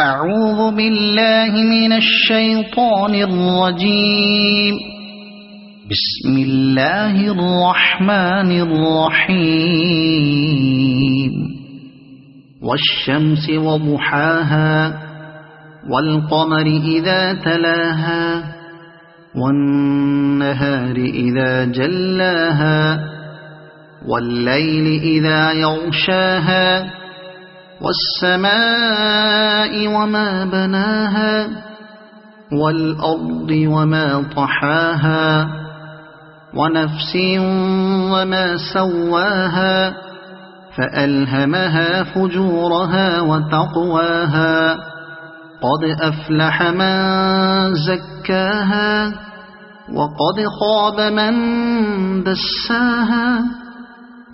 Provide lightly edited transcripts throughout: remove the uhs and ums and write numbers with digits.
أعوذ بالله من الشيطان الرجيم. بسم الله الرحمن الرحيم. والشمس وضحاها والقمر إذا تلاها والنهار إذا جلاها والليل إذا يغشاها والسماء وما بناها والأرض وما طحاها ونفس وما سواها فألهمها فجورها وتقواها قد أفلح من زكاها وقد خاب من دساها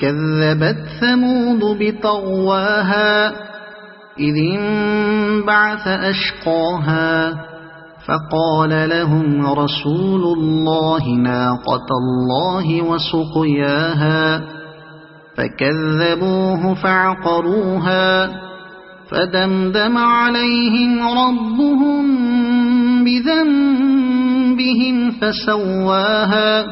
كذبت ثمود بطغواها إذ انبعث أشقاها فقال لهم رسول الله ناقة الله وسقياها فكذبوه فعقروها فدمدم عليهم ربهم بذنبهم فسواها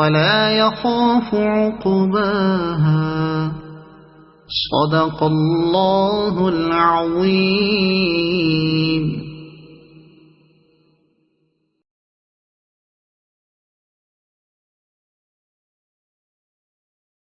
ولا يخاف عقباها. صدق الله العظيم.